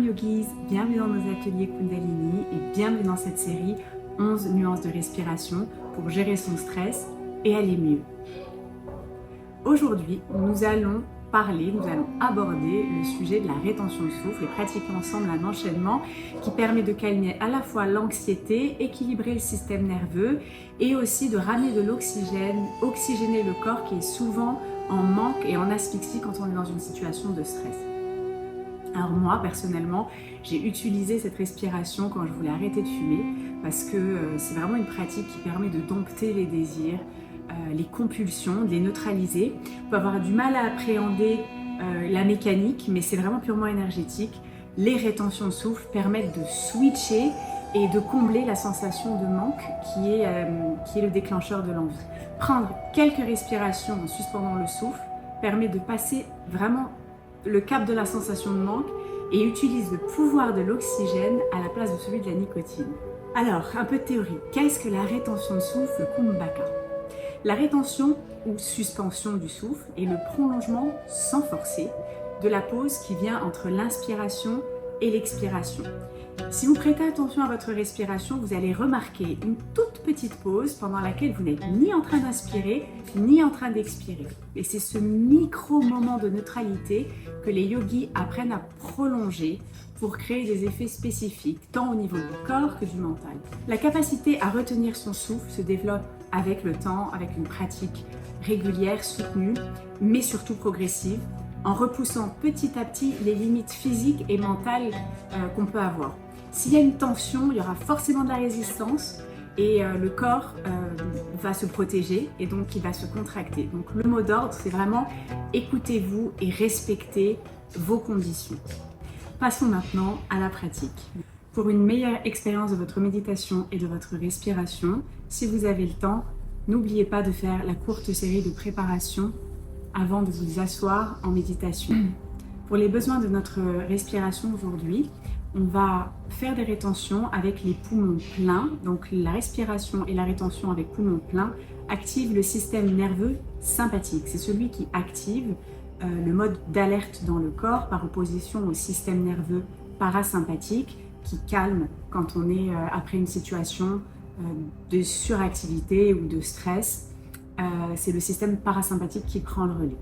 yogis, bienvenue dans nos ateliers Kundalini et bienvenue dans cette série 11 nuances de respiration pour gérer son stress et aller mieux. Aujourd'hui, nous allons aborder le sujet de la rétention de souffle et pratiquer ensemble un enchaînement qui permet de calmer à la fois l'anxiété, équilibrer le système nerveux et aussi de ramener de l'oxygène, oxygéner le corps qui est souvent en manque et en asphyxie quand on est dans une situation de stress. Alors moi, personnellement, j'ai utilisé cette respiration quand je voulais arrêter de fumer parce que c'est vraiment une pratique qui permet de dompter les désirs, les compulsions, de les neutraliser. On peut avoir du mal à appréhender la mécanique, mais c'est vraiment purement énergétique. Les rétentions de souffle permettent de switcher et de combler la sensation de manque qui est le déclencheur de l'envie. Prendre quelques respirations en suspendant le souffle permet de passer vraiment le cap de la sensation de manque et utilise le pouvoir de l'oxygène à la place de celui de la nicotine. Alors, un peu de théorie. Qu'est-ce que la rétention de souffle Kumbhaka? La rétention ou suspension du souffle est le prolongement sans forcer de la pause qui vient entre l'inspiration et l'expiration. Si vous prêtez attention à votre respiration, vous allez remarquer une toute petite pause pendant laquelle vous n'êtes ni en train d'inspirer, ni en train d'expirer. Et c'est ce micro-moment de neutralité que les yogis apprennent à prolonger pour créer des effets spécifiques, tant au niveau du corps que du mental. La capacité à retenir son souffle se développe avec le temps, avec une pratique régulière, soutenue, mais surtout progressive, en repoussant petit à petit les limites physiques et mentales qu'on peut avoir. S'il y a une tension, il y aura forcément de la résistance et le corps va se protéger et donc il va se contracter. Donc le mot d'ordre, c'est vraiment écoutez-vous et respectez vos conditions. Passons maintenant à la pratique. Pour une meilleure expérience de votre méditation et de votre respiration, si vous avez le temps, n'oubliez pas de faire la courte série de préparation avant de vous asseoir en méditation. Pour les besoins de notre respiration aujourd'hui, on va faire des rétentions avec les poumons pleins. Donc la respiration et la rétention avec poumons pleins activent le système nerveux sympathique. C'est celui qui active le mode d'alerte dans le corps par opposition au système nerveux parasympathique qui calme quand on est après une situation de suractivité ou de stress. C'est le système parasympathique qui prend le relais.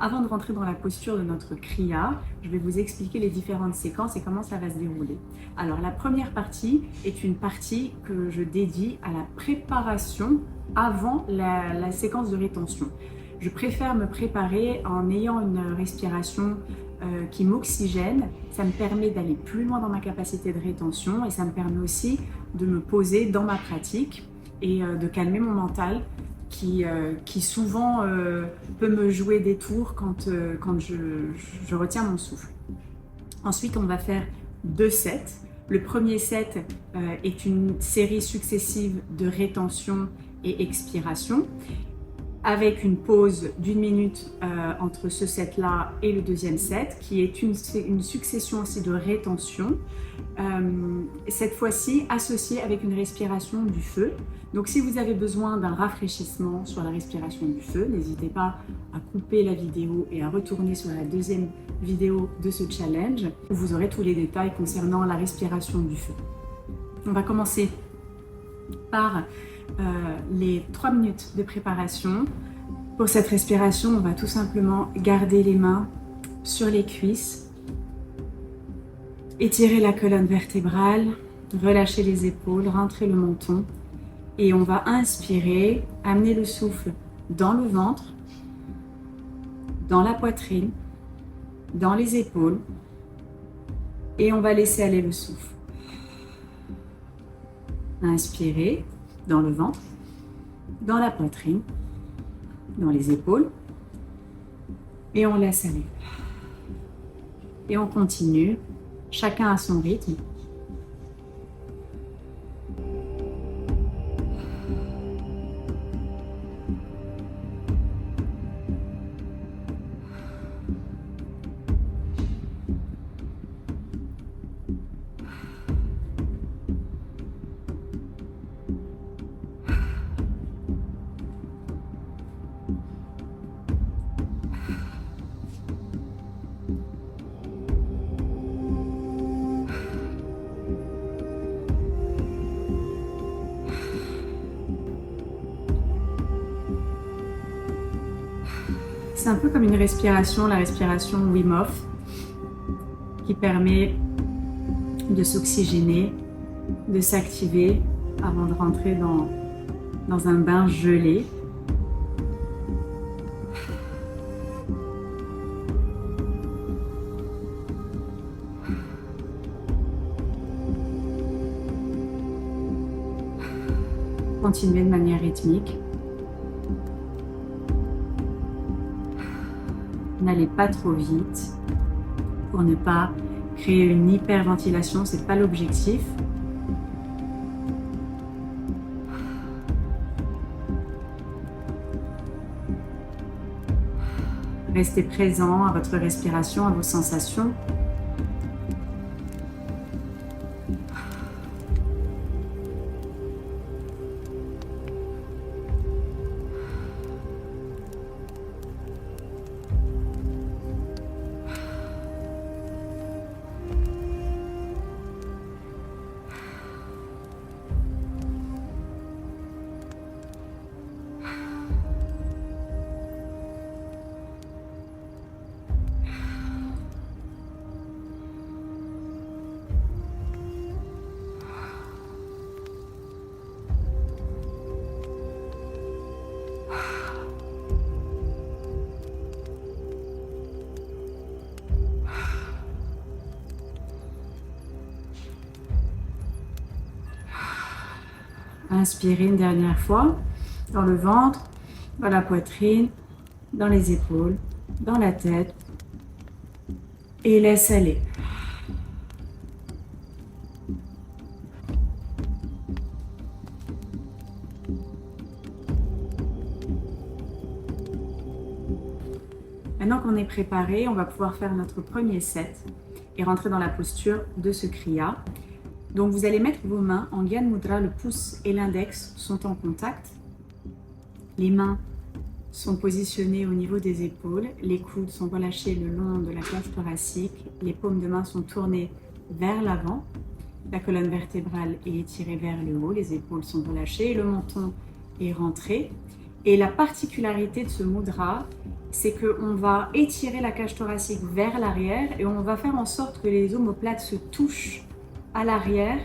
Avant de rentrer dans la posture de notre Kriya, je vais vous expliquer les différentes séquences et comment ça va se dérouler. Alors la première partie est une partie que je dédie à la préparation avant la séquence de rétention. Je préfère me préparer en ayant une respiration qui m'oxygène. Ça me permet d'aller plus loin dans ma capacité de rétention et ça me permet aussi de me poser dans ma pratique et de calmer mon mental qui souvent peut me jouer des tours quand je retiens mon souffle. Ensuite, on va faire 2 sets. Le premier set est une série successive de rétention et expiration, avec une pause d'1 minute entre ce set-là et le deuxième set, qui est une succession aussi de rétention, cette fois-ci associée avec une respiration du feu. Donc si vous avez besoin d'un rafraîchissement sur la respiration du feu, n'hésitez pas à couper la vidéo et à retourner sur la deuxième vidéo de ce challenge, où vous aurez tous les détails concernant la respiration du feu. On va commencer par les 3 minutes de préparation. Pour cette respiration, on va tout simplement garder les mains sur les cuisses, étirer la colonne vertébrale, relâcher les épaules, rentrer le menton et on va inspirer, amener le souffle dans le ventre, dans la poitrine, dans les épaules et on va laisser aller le souffle. Inspirer dans le ventre, dans la poitrine, dans les épaules et on laisse aller. Et on continue, chacun à son rythme. C'est un peu comme une respiration, la respiration Wim Hof, qui permet de s'oxygéner, de s'activer avant de rentrer dans un bain gelé. Continuez de manière rythmique. N'allez pas trop vite pour ne pas créer une hyperventilation, c'est pas l'objectif. Restez présent à votre respiration, à vos sensations. Inspirez une dernière fois dans le ventre, dans la poitrine, dans les épaules, dans la tête et laisse aller. Maintenant qu'on est préparé, on va pouvoir faire notre premier set et rentrer dans la posture de ce Kriya. Donc vous allez mettre vos mains en Gyan Mudra, le pouce et l'index sont en contact. Les mains sont positionnées au niveau des épaules, les coudes sont relâchés le long de la cage thoracique, les paumes de main sont tournées vers l'avant, la colonne vertébrale est étirée vers le haut, les épaules sont relâchées, le menton est rentré. Et la particularité de ce mudra, c'est qu'on va étirer la cage thoracique vers l'arrière et on va faire en sorte que les omoplates se touchent à l'arrière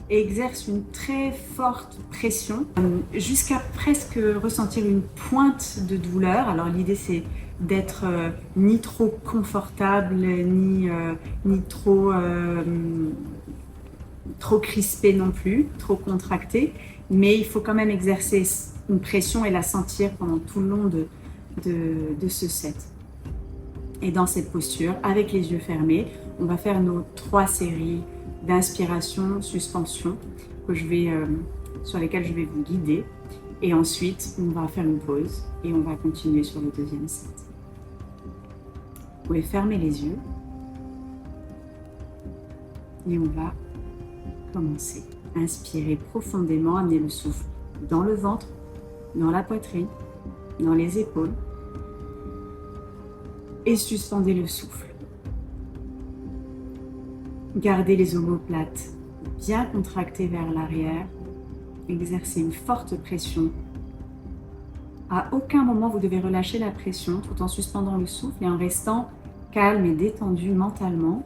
et exerce une très forte pression jusqu'à presque ressentir une pointe de douleur. Alors l'idée c'est d'être ni trop confortable ni trop crispé non plus, trop contracté, mais il faut quand même exercer une pression et la sentir pendant tout le long de ce set. Et dans cette posture, avec les yeux fermés, on va faire nos 3 séries d'inspiration, suspension sur lesquelles je vais vous guider. Et ensuite, on va faire une pause et on va continuer sur le deuxième set. Vous pouvez fermer les yeux et on va commencer. Inspirez profondément, amenez le souffle dans le ventre, dans la poitrine, dans les épaules et suspendez le souffle. Gardez les omoplates bien contractées vers l'arrière. Exercez une forte pression. À aucun moment, vous devez relâcher la pression tout en suspendant le souffle et en restant calme et détendu mentalement.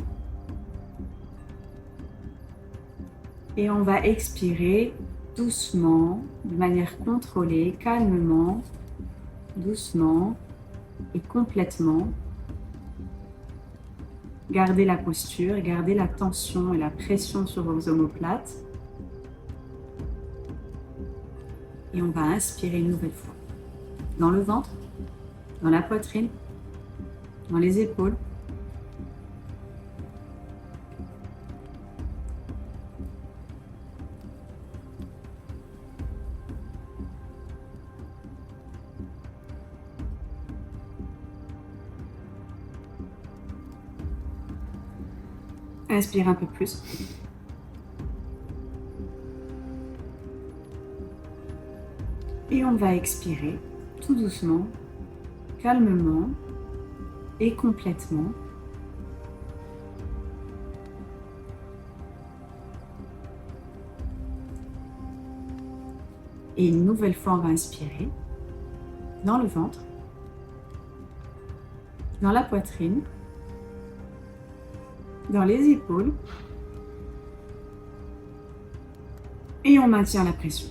Et on va expirer doucement, de manière contrôlée, calmement, doucement et complètement. Gardez la posture, gardez la tension et la pression sur vos omoplates. Et on va inspirer une nouvelle fois. Dans le ventre, dans la poitrine, dans les épaules. Inspire un peu plus. Et on va expirer tout doucement, calmement et complètement. Et une nouvelle fois, on va inspirer dans le ventre, dans la poitrine, dans les épaules. Et on maintient la pression.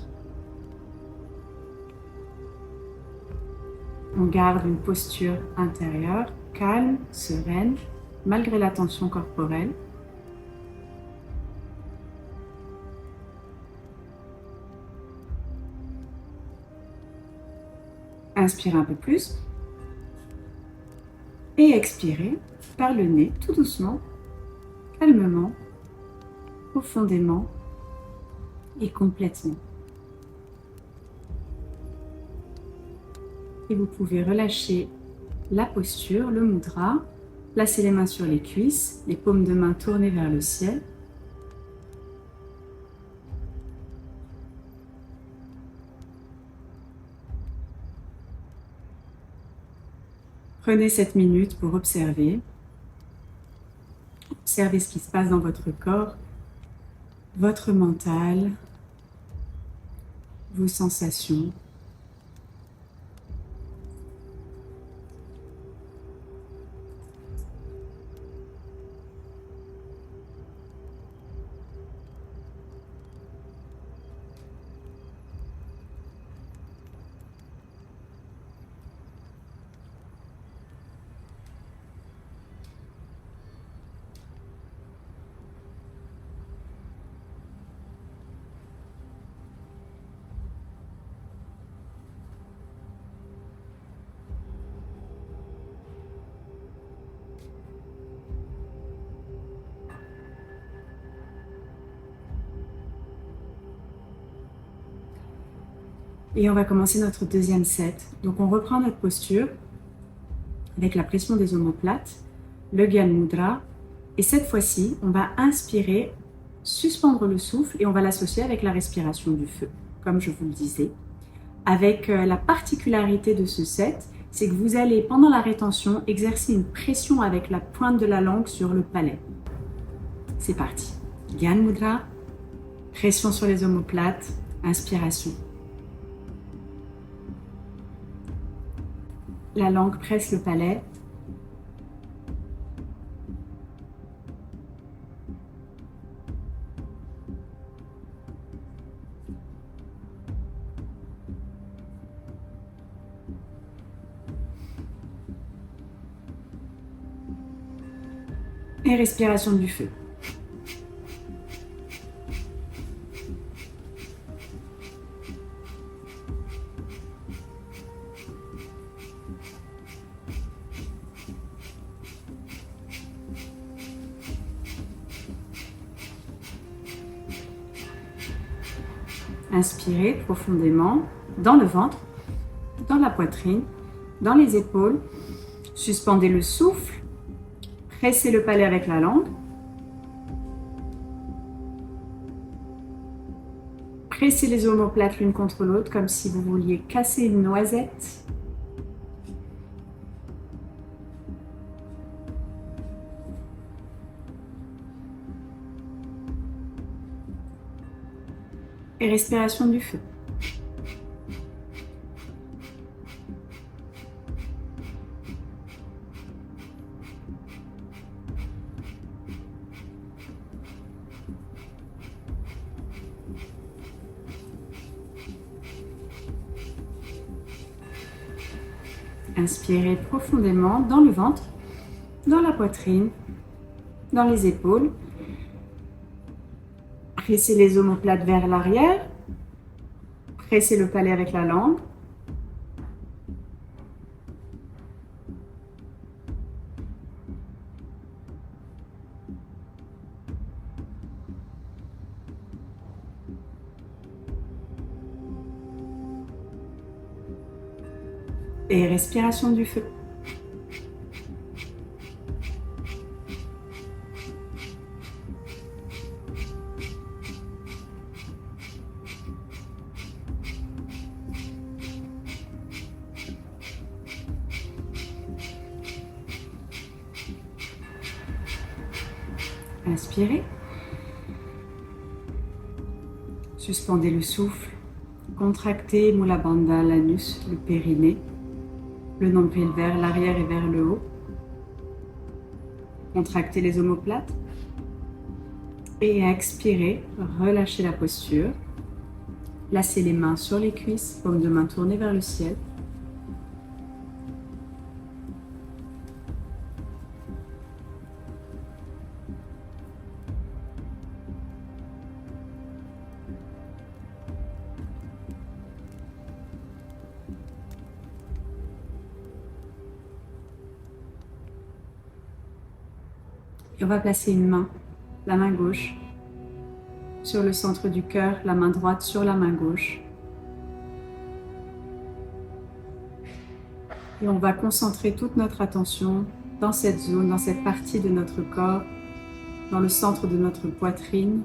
On garde une posture intérieure, calme, sereine, malgré la tension corporelle. Inspirez un peu plus. Et expirez par le nez, tout doucement, calmement, profondément et complètement. Et vous pouvez relâcher la posture, le mudra, placer les mains sur les cuisses, les paumes de main tournées vers le ciel. Prenez 7 minutes pour observer. Observez ce qui se passe dans votre corps, votre mental, vos sensations. Et on va commencer notre deuxième set. Donc on reprend notre posture avec la pression des omoplates, le Gyan Mudra. Et cette fois-ci, on va inspirer, suspendre le souffle et on va l'associer avec la respiration du feu, comme je vous le disais. Avec la particularité de ce set, c'est que vous allez, pendant la rétention, exercer une pression avec la pointe de la langue sur le palais. C'est parti. Gyan Mudra, pression sur les omoplates, inspiration. La langue presse le palais. Et respiration du feu. Inspirez profondément dans le ventre, dans la poitrine, dans les épaules. Suspendez le souffle. Pressez le palais avec la langue. Pressez les omoplates l'une contre l'autre comme si vous vouliez casser une noisette. Et respiration du feu. Inspirez profondément dans le ventre, dans la poitrine, dans les épaules. Pressez les omoplates vers l'arrière. Pressez le palais avec la langue. Et respiration du feu. Inspirez. Suspendez le souffle. Contractez Mula Bandha, l'anus, le périnée. Le nombril vers l'arrière et vers le haut. Contractez les omoplates. Et expirez, relâchez la posture. Placez les mains sur les cuisses, paume de main tournée vers le ciel. Et on va placer une main, la main gauche, sur le centre du cœur, la main droite sur la main gauche. Et on va concentrer toute notre attention dans cette zone, dans cette partie de notre corps, dans le centre de notre poitrine.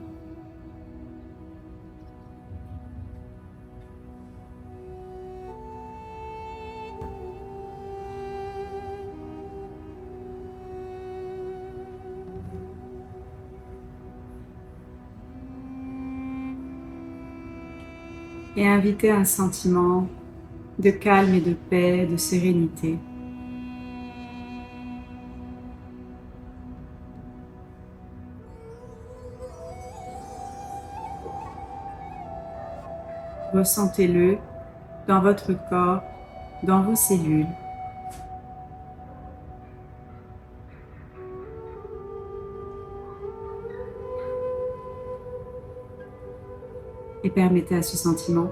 Et inviter un sentiment de calme et de paix, de sérénité. Ressentez-le dans votre corps, dans vos cellules. Et permettez à ce sentiment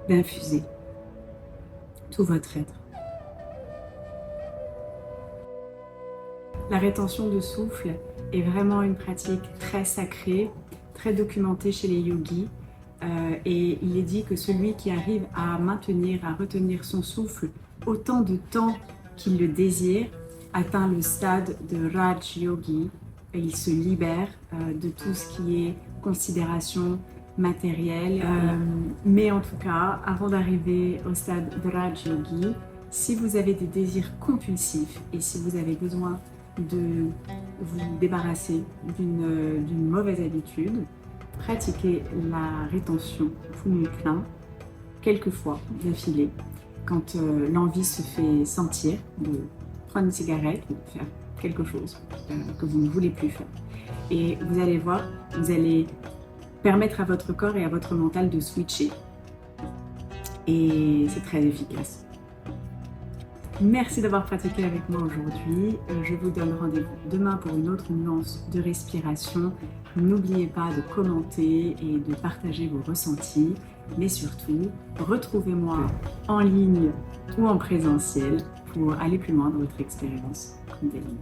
d'infuser tout votre être. La rétention de souffle est vraiment une pratique très sacrée, très documentée chez les yogis. Et il est dit que celui qui arrive à maintenir, à retenir son souffle autant de temps qu'il le désire, atteint le stade de Raj Yogi et il se libère de tout ce qui est considération matérielle. Mais en tout cas, avant d'arriver au stade de Raj Yogi, si vous avez des désirs compulsifs et si vous avez besoin de vous débarrasser d'une mauvaise habitude, pratiquez la rétention poumon plein quelques fois d'affilée quand l'envie se fait sentir de prendre une cigarette ou de faire quelque chose que vous ne voulez plus faire. Et vous allez voir, vous allez permettre à votre corps et à votre mental de switcher. Et c'est très efficace. Merci d'avoir pratiqué avec moi aujourd'hui. Je vous donne rendez-vous demain pour une autre nuance de respiration. N'oubliez pas de commenter et de partager vos ressentis. Mais surtout, retrouvez-moi en ligne ou en présentiel pour aller plus loin dans votre expérience Kundalini.